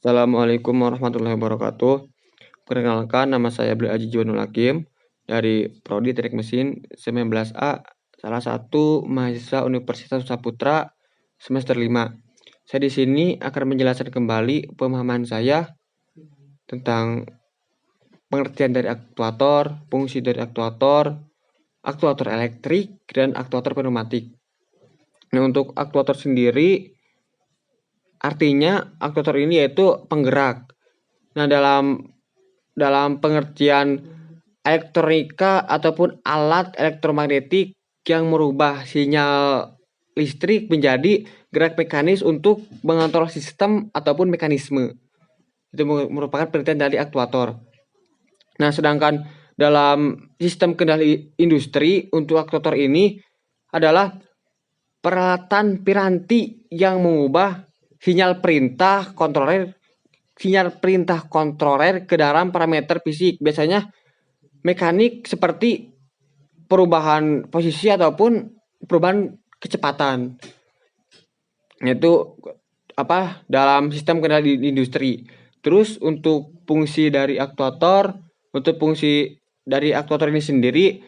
Assalamualaikum warahmatullahi wabarakatuh. Perkenalkan, nama saya Abdul Aziz Jiwanul Hakim dari Prodi Teknik Mesin 19A, salah satu mahasiswa Universitas Saputra semester 5. Saya di sini akan menjelaskan kembali pemahaman saya tentang pengertian dari aktuator, fungsi dari aktuator, aktuator elektrik, dan aktuator pneumatik. Nah, untuk aktuator sendiri, artinya aktuator ini yaitu penggerak. Nah, dalam pengertian elektronika ataupun alat elektromagnetik yang merubah sinyal listrik menjadi gerak mekanis untuk mengontrol sistem ataupun mekanisme. Itu merupakan pengertian dari aktuator. Nah, sedangkan dalam sistem kendali industri untuk aktuator ini adalah peralatan piranti yang mengubah sinyal perintah kontroler ke dalam parameter fisik, biasanya mekanik seperti perubahan posisi ataupun perubahan kecepatan. Itu dalam sistem kendali di industri. Terus untuk fungsi dari aktuator ini sendiri,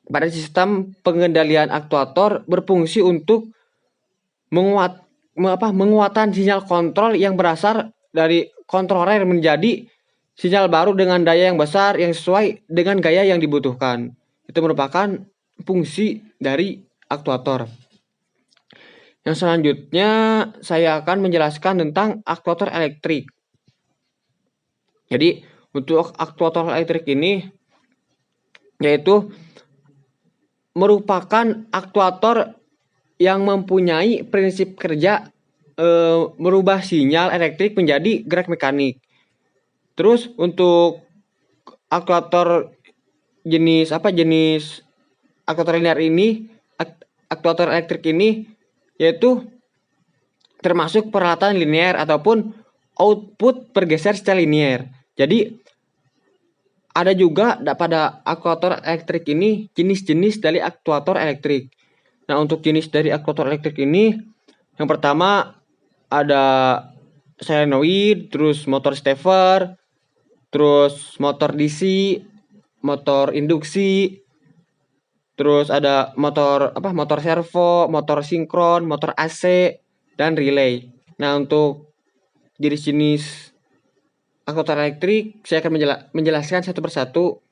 pada sistem pengendalian aktuator berfungsi untuk menguatkan sinyal kontrol yang berasal dari kontroler menjadi sinyal baru dengan daya yang besar yang sesuai dengan gaya yang dibutuhkan. Itu merupakan fungsi dari aktuator. Yang selanjutnya saya akan menjelaskan tentang aktuator elektrik. Jadi untuk aktuator elektrik ini yaitu merupakan aktuator yang mempunyai prinsip kerja merubah sinyal elektrik menjadi gerak mekanik. Terus untuk aktuator jenis aktuator linear ini, aktuator elektrik ini yaitu termasuk peralatan linear ataupun output bergeser secara linear. Jadi ada juga pada aktuator elektrik ini jenis-jenis dari aktuator elektrik. Nah, untuk jenis dari aktuator elektrik ini, yang pertama ada solenoid, terus motor stepper, terus motor DC, motor induksi, terus ada motor servo, motor sinkron, motor AC, dan relay. Nah, untuk jenis-jenis aktuator elektrik saya akan menjelaskan satu persatu.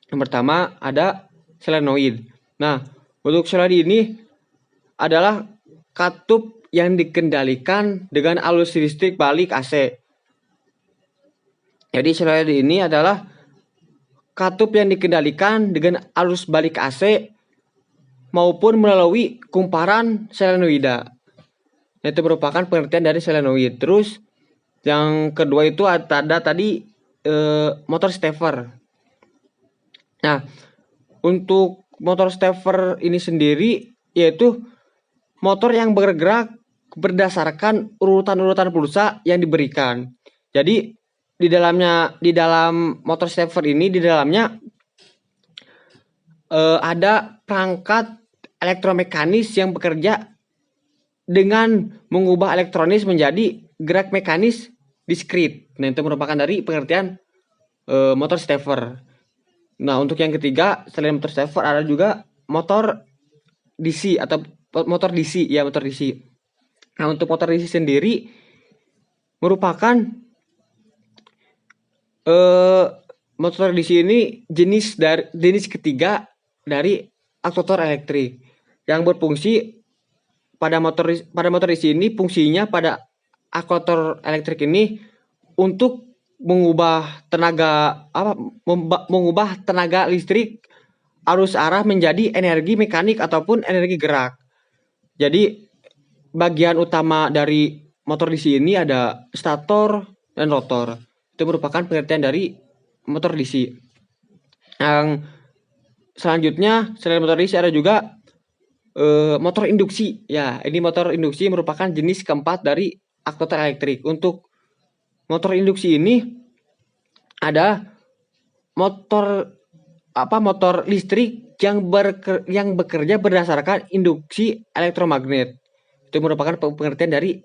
Yang pertama ada solenoid. Nah, untuk solenoid ini adalah katup yang dikendalikan dengan arus listrik balik AC. Jadi solenoid ini adalah katup yang dikendalikan dengan arus balik AC maupun melalui kumparan solenoida. Itu merupakan pengertian dari solenoid. Terus yang kedua itu ada tadi motor stepper. Nah, untuk motor stepper ini sendiri yaitu motor yang bergerak berdasarkan urutan-urutan pulsa yang diberikan. Jadi di dalam motor stepper ini di dalamnya ada perangkat elektromekanis yang bekerja dengan mengubah elektronis menjadi gerak mekanis diskrit. Nah, itu merupakan dari pengertian motor stepper. Nah, untuk yang ketiga selain motor stepper ada juga motor DC atau motor DC. Nah, untuk motor DC sendiri merupakan motor DC ini jenis ketiga dari aktuator elektrik yang berfungsi pada motor DC ini. Fungsinya pada aktuator elektrik ini untuk mengubah tenaga listrik arus arah menjadi energi mekanik ataupun energi gerak. Jadi bagian utama dari motor DC ini ada stator dan rotor. Itu merupakan pengertian dari motor DC. Yang selanjutnya selain motor DC ada juga motor induksi. Ya, ini motor induksi merupakan jenis keempat dari aktuator elektrik. Untuk motor induksi ini ada motor listrik yang bekerja berdasarkan induksi elektromagnet. Itu merupakan pengertian dari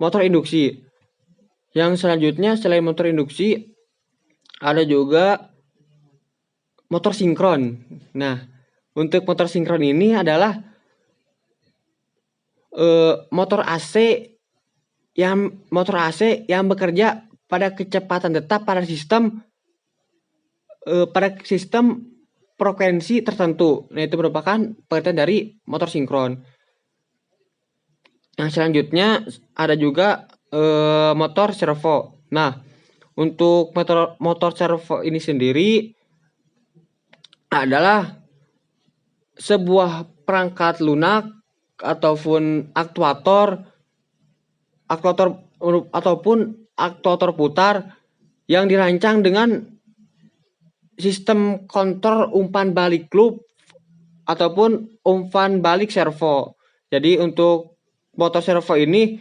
motor induksi. Yang selanjutnya selain motor induksi ada juga motor sinkron. Nah, untuk motor sinkron ini adalah motor AC yang bekerja pada kecepatan tetap pada sistem frekuensi tertentu. Nah, itu merupakan pengertian dari motor sinkron. Yang selanjutnya ada juga motor servo. Nah, untuk motor servo ini sendiri adalah sebuah perangkat lunak ataupun aktuator putar yang dirancang dengan sistem kontrol umpan balik loop ataupun umpan balik servo. Jadi untuk motor servo ini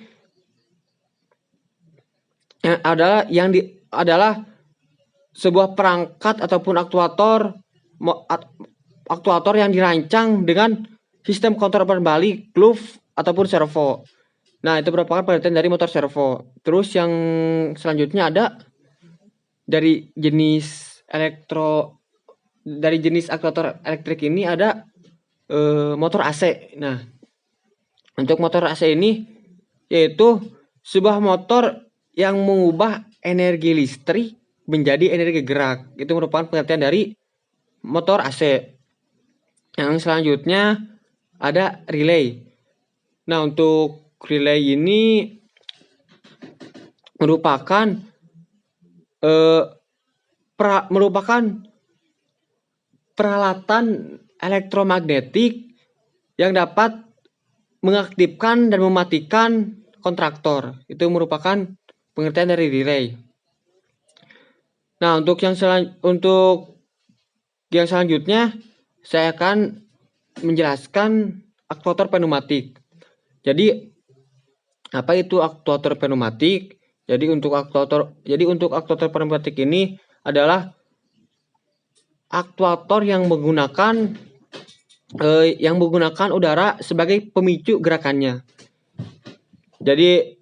adalah sebuah perangkat ataupun aktuator yang dirancang dengan sistem kontrol umpan balik loop ataupun servo. Nah, itu merupakan pengertian dari motor servo. Terus yang selanjutnya ada dari jenis aktuator elektrik ini ada motor AC. Nah, untuk motor AC ini yaitu sebuah motor yang mengubah energi listrik menjadi energi gerak. Itu merupakan pengertian dari motor AC. Yang selanjutnya ada relay. Nah, untuk relay ini merupakan peralatan elektromagnetik yang dapat mengaktifkan dan mematikan kontraktor. Itu merupakan pengertian dari relay. Nah, untuk yang selanjutnya saya akan menjelaskan aktuator pneumatik. Jadi apa itu aktuator pneumatik? Jadi untuk aktuator pneumatik ini adalah aktuator yang menggunakan udara sebagai pemicu gerakannya. Jadi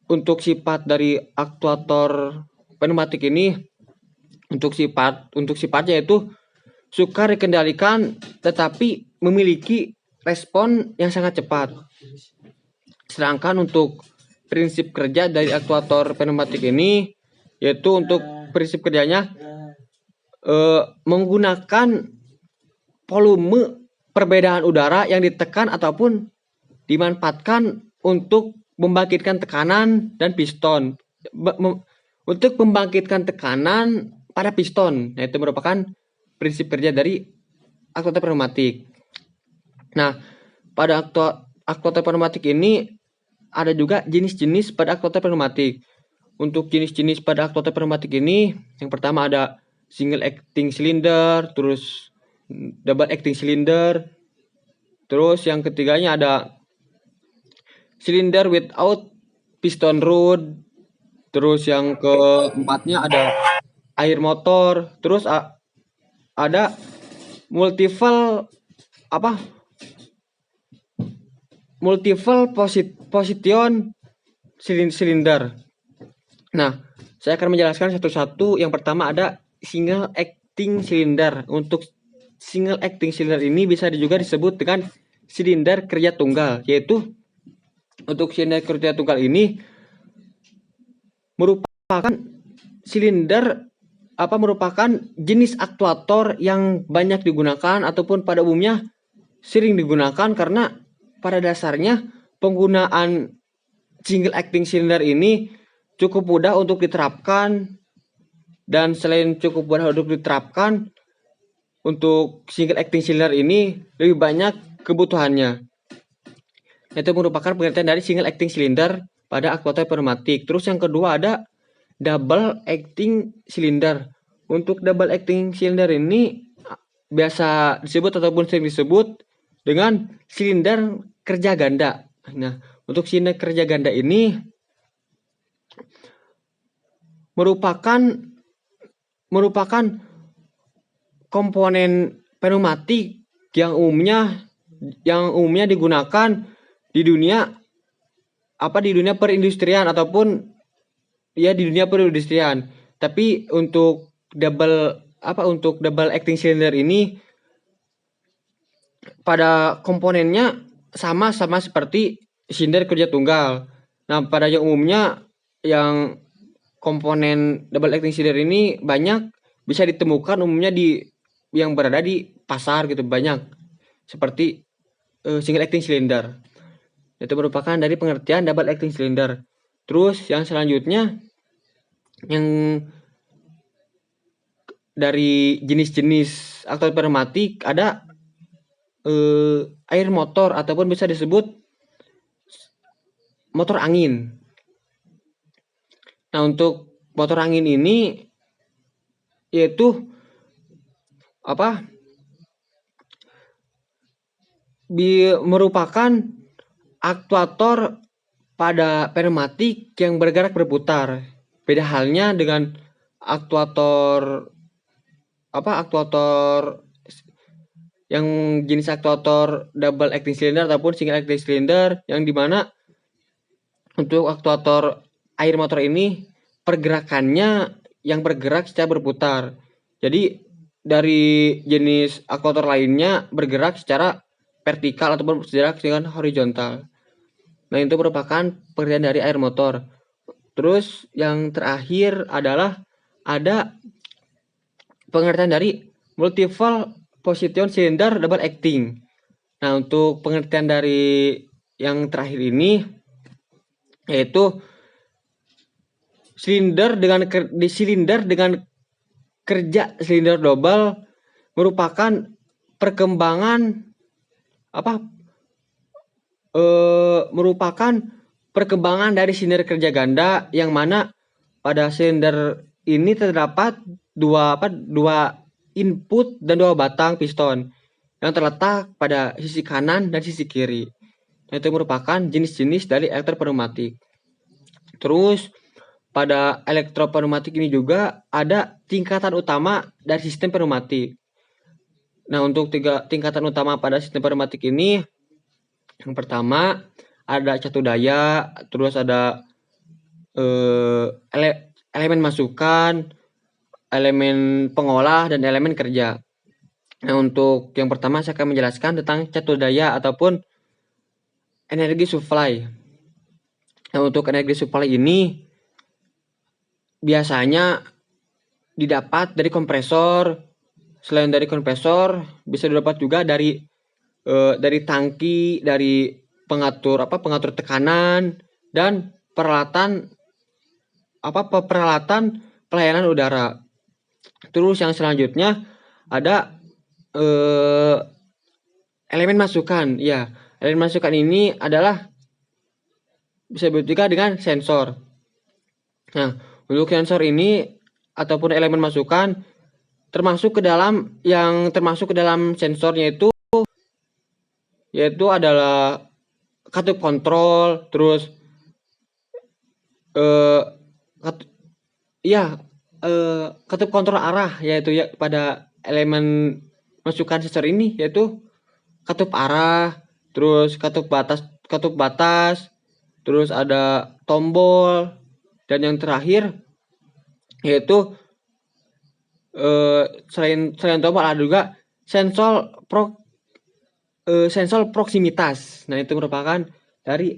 untuk sifat dari aktuator pneumatik ini untuk sifatnya itu sukar dikendalikan tetapi memiliki respon yang sangat cepat. Sedangkan untuk prinsip kerja dari aktuator pneumatik ini yaitu untuk prinsip kerjanya menggunakan volume perbedaan udara yang ditekan ataupun dimanfaatkan untuk membangkitkan tekanan dan piston. Untuk membangkitkan tekanan pada piston, nah itu merupakan prinsip kerja dari aktuator pneumatik. Nah, pada aktuator pneumatik ini ada juga jenis-jenis pada aktuator pneumatik. Untuk jenis-jenis pada aktuator pneumatik ini, yang pertama ada single acting cylinder, terus double acting cylinder, terus yang ketiganya ada cylinder without piston rod, terus yang keempatnya ada air motor, terus ada multiple position cylinder. Nah, saya akan menjelaskan satu-satu. Yang pertama ada single acting cylinder. Untuk single acting cylinder ini bisa juga disebut dengan silinder kerja tunggal, yaitu untuk silinder kerja tunggal ini merupakan jenis aktuator yang banyak digunakan ataupun pada umumnya sering digunakan karena pada dasarnya penggunaan single acting cylinder ini cukup mudah untuk diterapkan, dan selain cukup mudah untuk diterapkan, untuk single acting cylinder ini lebih banyak kebutuhannya. Itu merupakan pengertian dari single acting cylinder pada aktuator pneumatik. Terus yang kedua ada double acting cylinder. Untuk double acting cylinder ini biasa disebut ataupun sering disebut dengan silinder kerja ganda. Nah, untuk silinder kerja ganda ini merupakan komponen pneumatik yang umumnya digunakan di dunia di dunia perindustrian ataupun ya di dunia perindustrian. Tapi untuk double acting cylinder ini pada komponennya sama seperti silinder kerja tunggal. Nah, pada yang umumnya yang komponen double acting cylinder ini banyak bisa ditemukan umumnya yang berada di pasar gitu, banyak seperti single acting cylinder. Itu merupakan dari pengertian double acting cylinder. Terus yang selanjutnya yang dari jenis-jenis aktuator pneumatik ada air motor ataupun bisa disebut motor angin. Nah, untuk motor angin ini yaitu merupakan aktuator pada pneumatik yang bergerak berputar. Beda halnya dengan aktuator yang jenis aktuator double acting cylinder ataupun single acting cylinder, yang dimana untuk aktuator air motor ini pergerakannya yang bergerak secara berputar. Jadi dari jenis aktuator lainnya bergerak secara vertikal ataupun bergerak dengan horizontal. Nah, itu merupakan pengertian dari air motor. Terus yang terakhir adalah ada pengertian dari multiple position cylinder double acting. Nah, untuk pengertian dari yang terakhir ini yaitu silinder dengan kerja silinder double merupakan perkembangan dari silinder kerja ganda, yang mana pada silinder ini terdapat dua input dan dua batang piston yang terletak pada sisi kanan dan sisi kiri. Itu merupakan jenis-jenis dari elektropneumatik. Terus pada elektropneumatik ini juga ada tingkatan utama dari sistem pneumatik. Nah, untuk 3 tingkatan utama pada sistem pneumatik ini, yang pertama ada catu daya, terus ada elemen masukan, elemen pengolah, dan elemen kerja. Nah, untuk yang pertama saya akan menjelaskan tentang catu daya ataupun energi supply. Nah, untuk energi supply ini biasanya didapat dari kompresor. Selain dari kompresor, bisa didapat juga dari tangki, dari pengatur tekanan, dan peralatan pelayanan udara. Terus yang selanjutnya ada elemen masukan. Ya, elemen masukan ini adalah bisa disebut juga dengan sensor. Nah, untuk sensor ini ataupun elemen masukan termasuk ke dalam sensornya yaitu adalah katup kontrol, terus katup kontrol arah, yaitu pada elemen masukan sensor ini yaitu katup arah, terus katup batas, terus ada tombol, dan yang terakhir yaitu selain tombol ada juga sensor proksimitas. Nah, itu merupakan dari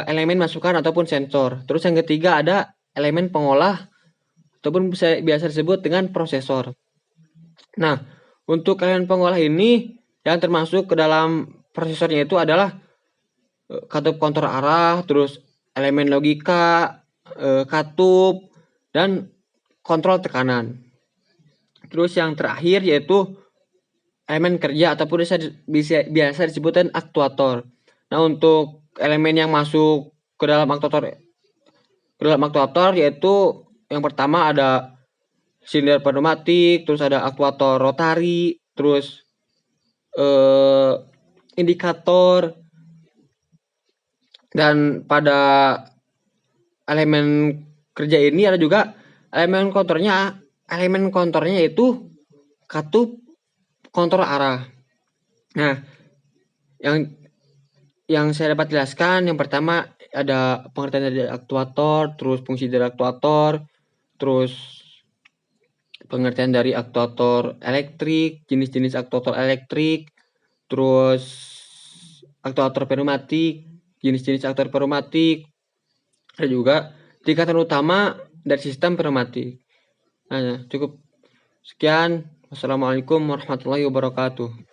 elemen masukan ataupun sensor. Terus yang ketiga ada elemen pengolah ataupun biasa disebut dengan prosesor. Nah, untuk elemen pengolah ini yang termasuk ke dalam prosesornya itu adalah katup kontrol arah, terus elemen logika, katup, dan kontrol tekanan. Terus yang terakhir yaitu elemen kerja ataupun biasa disebutkan aktuator. Nah, untuk elemen yang masuk ke dalam aktuator yaitu yang pertama ada silinder pneumatik, terus ada aktuator rotari, terus indikator, dan pada elemen kerja ini ada juga elemen kontornya yaitu katup kontrol arah. Nah, yang saya dapat jelaskan, yang pertama ada pengertian dari aktuator, terus fungsi dari aktuator, terus pengertian dari aktuator elektrik, jenis-jenis aktuator elektrik, terus aktuator pneumatik, jenis-jenis aktuator pneumatik, dan juga tingkatan utama dari sistem pneumatik. Nah, cukup sekian. Wassalamualaikum warahmatullahi wabarakatuh.